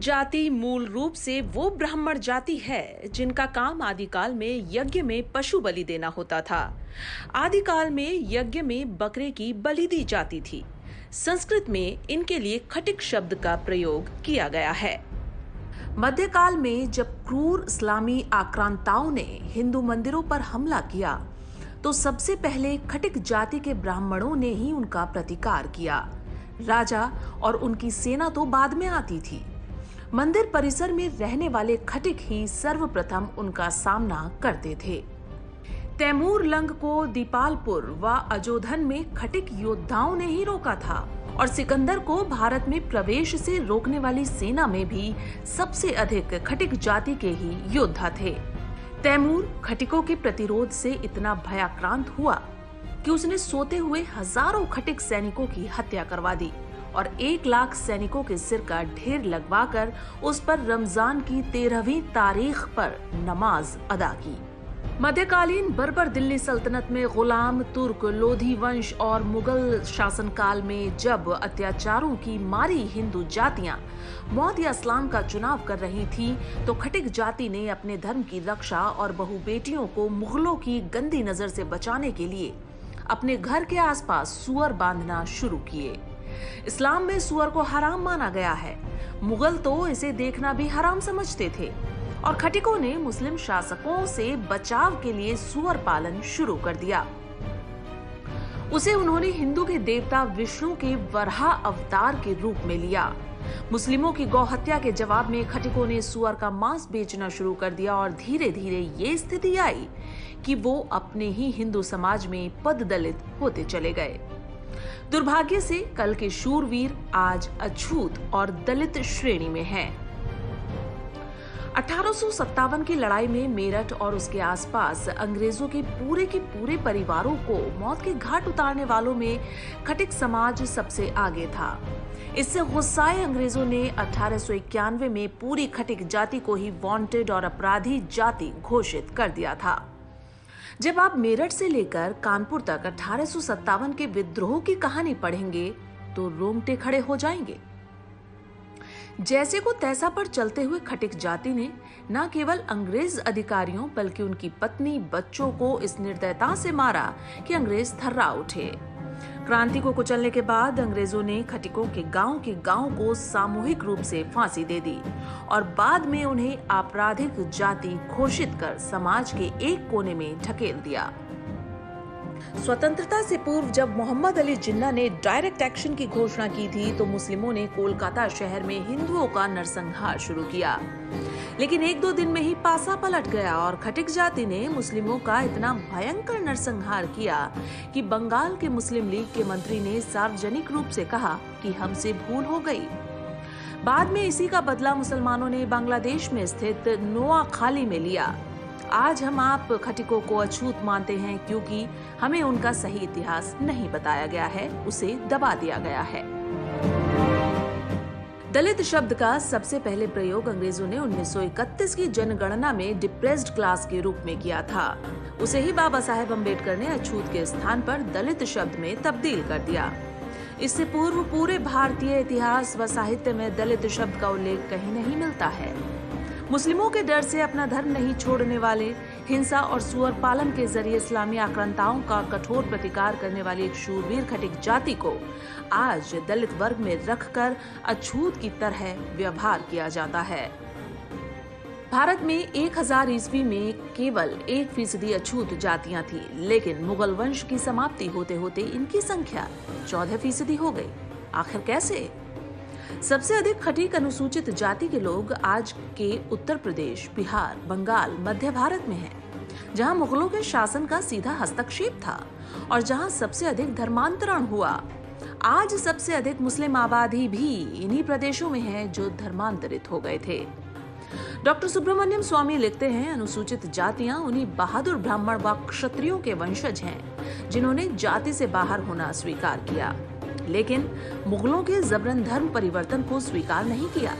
जाति मूल रूप से वो ब्राह्मण जाति है जिनका काम आदिकाल में यज्ञ में पशु बलि देना होता था। आदिकाल में यज्ञ में बकरे की बलि दी जाती थी। संस्कृत में इनके लिए खटिक शब्द का प्रयोग किया गया है। मध्यकाल में जब क्रूर इस्लामी आक्रांताओं ने हिंदू मंदिरों पर हमला किया तो सबसे पहले खटिक जाति के ब्राह्मणों ने ही उनका प्रतिकार किया। राजा और उनकी सेना तो बाद में आती थी। मंदिर परिसर में रहने वाले खटिक ही सर्वप्रथम उनका सामना करते थे। तैमूर लंग को दीपालपुर व अजोधन में खटिक योद्धाओं ने ही रोका था और सिकंदर को भारत में प्रवेश से रोकने वाली सेना में भी सबसे अधिक खटिक जाति के ही योद्धा थे। तैमूर खटिकों के प्रतिरोध से इतना भयाक्रांत हुआ कि उसने सोते हुए हजारों खटिक सैनिकों की हत्या करवा दी और 1 लाख सैनिकों के सिर का ढेर लगवाकर उस पर रमजान की 13वीं तारीख पर नमाज अदा की। मध्यकालीन बर्बर दिल्ली सल्तनत में गुलाम, तुर्क, लोधी वंश और मुगल शासनकाल में जब अत्याचारों की मारी हिंदू जातियां मौत या इस्लाम का चुनाव कर रही थी तो खटिक जाति ने अपने धर्म की रक्षा और बहु बेटियों को मुगलों की गंदी नजर से बचाने के लिए अपने घर के आसपास सुअर बांधना शुरू किए। इस्लाम में सुअर को हराम माना गया है। मुगल तो इसे देखना भी हराम समझते थे और खटिकों ने मुस्लिम शासकों से बचाव के लिए सुअर पालन शुरू कर दिया। उसे उन्होंने हिंदू के देवता विष्णु के वराह अवतार के रूप में लिया। मुस्लिमों की गौ हत्या के जवाब में खटिकों ने सुअर का मांस बेचना शुरू कर दिया और धीरे धीरे ये स्थिति आई कि वो अपने ही हिंदू समाज में पददलित होते चले गए। दुर्भाग्य से कल के शूरवीर आज अछूत और दलित श्रेणी में हैं। 1857 की लड़ाई में मेरठ और उसके आसपास अंग्रेजों के पूरे परिवारों को मौत के घाट उतारने वालों में खटिक समाज सबसे आगे था। इससे गुस्साए अंग्रेजों ने 1891 में पूरी खटिक जाति को ही वांटेड और अपराधी जाति घोषित कर दिया था। जब आप मेरठ से लेकर कानपुर तक 1857 के विद्रोह की कहानी पढ़ेंगे तो रोंगटे खड़े हो जाएंगे। जैसे को तैसा पर चलते हुए खटिक जाति ने न केवल अंग्रेज अधिकारियों बल्कि उनकी पत्नी, बच्चों को इस निर्दयता से मारा कि अंग्रेज थर्रा उठे। क्रांति को कुचलने के बाद अंग्रेजों ने खटिकों के गांव को सामूहिक रूप से फांसी दे दी और बाद में उन्हें आपराधिक जाति घोषित कर समाज के एक कोने में ढकेल दिया। स्वतंत्रता से पूर्व जब मोहम्मद अली जिन्ना ने डायरेक्ट एक्शन की घोषणा की थी तो मुस्लिमों ने कोलकाता शहर में हिंदुओं का नरसंहार शुरू किया, लेकिन 1-2 दिन में ही पासा पलट गया और खटिक जाति ने मुस्लिमों का इतना भयंकर नरसंहार किया कि बंगाल के मुस्लिम लीग के मंत्री ने सार्वजनिक रूप से कहा कि हमसे भूल हो गई। बाद में इसी का बदला मुसलमानों ने बांग्लादेश में स्थित नोआखाली में लिया। आज हम आप खटिकों को अछूत मानते हैं क्योंकि हमें उनका सही इतिहास नहीं बताया गया है, उसे दबा दिया गया है। दलित शब्द का सबसे पहले प्रयोग अंग्रेजों ने 1931 की जनगणना में डिप्रेस्ड क्लास के रूप में किया था। उसे ही बाबा साहेब अम्बेडकर ने अछूत के स्थान पर दलित शब्द में तब्दील कर दिया। इससे पूर्व पूरे भारतीय इतिहास व साहित्य में दलित शब्द का उल्लेख कहीं नहीं मिलता है। मुस्लिमों के डर से अपना धर्म नहीं छोड़ने वाले, हिंसा और सुअर पालन के जरिए इस्लामी आक्रांताओं का कठोर प्रतिकार करने वाली एक शूरवीर खटिक जाति को आज दलित वर्ग में रखकर अछूत की तरह व्यवहार किया जाता है। भारत में 1000 ईस्वी में केवल 1% अछूत जातियां थी, लेकिन मुगल वंश की समाप्ति होते होते इनकी संख्या 14% हो गई। आखिर कैसे? सबसे अधिक खटिक अनुसूचित जाति के लोग आज के उत्तर प्रदेश, बिहार, बंगाल, मध्य भारत में हैं, जहां मुगलों के शासन का सीधा हस्तक्षेप था और जहां सबसे अधिक धर्मांतरण हुआ। आज सबसे अधिक मुस्लिम आबादी भी इन्हीं प्रदेशों में है जो धर्मांतरित हो गए थे। डॉक्टर सुब्रमण्यम स्वामी लिखते हैं, अनुसूचित जातियां उन्हीं बहादुर ब्राह्मण व क्षत्रियों के वंशज हैं जिन्होंने जाति से बाहर होना स्वीकार किया, लेकिन मुगलों के जबरन धर्म परिवर्तन को स्वीकार नहीं किया।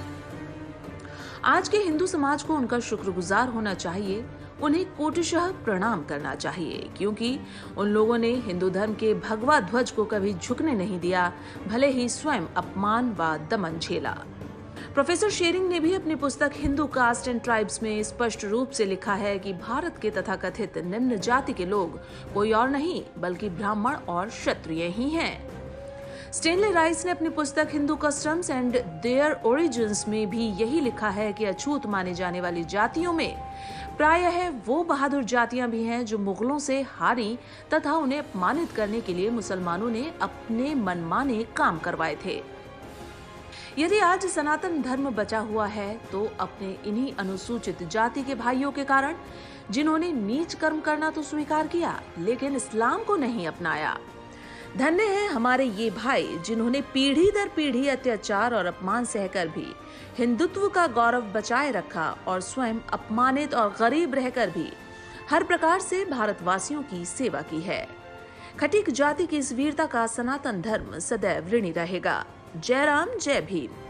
आज के हिंदू समाज को उनका शुक्रगुजार होना चाहिए, उन्हें कोटिशः प्रणाम करना चाहिए, क्योंकि उन लोगों ने हिंदू धर्म के भगवा ध्वज को कभी झुकने नहीं दिया, भले ही स्वयं अपमान व दमन झेला। प्रोफेसर शेरिंग ने भी अपनी पुस्तक हिंदू कास्ट एंड ट्राइब्स में स्पष्ट रूप से लिखा है कि भारत के तथाकथित निम्न जाति के लोग कोई और नहीं बल्कि ब्राह्मण और क्षत्रिय ही हैं। स्टेनले राइस ने अपनी पुस्तक Hindu customs and their origins में भी यही लिखा है कि अछूत माने जाने वाली जातियों में प्रायः वो बहादुर जातियां भी हैं जो मुगलों से हारी तथा उन्हें अपमानित करने के लिए मुसलमानों ने अपने मनमाने काम करवाए थे। यदि आज सनातन धर्म बचा हुआ है तो अपने इन्हीं अनुसूचित जाति के भाइयों के कारण, जिन्होंने नीच कर्म करना तो स्वीकार किया लेकिन इस्लाम को नहीं अपनाया। धन्य है हमारे ये भाई जिन्होंने पीढ़ी दर पीढ़ी अत्याचार और अपमान सहकर भी हिंदुत्व का गौरव बचाए रखा और स्वयं अपमानित और गरीब रहकर भी हर प्रकार से भारतवासियों की सेवा की है। खटीक जाति की इस वीरता का सनातन धर्म सदैव ऋणी रहेगा। जय राम, जय भीम।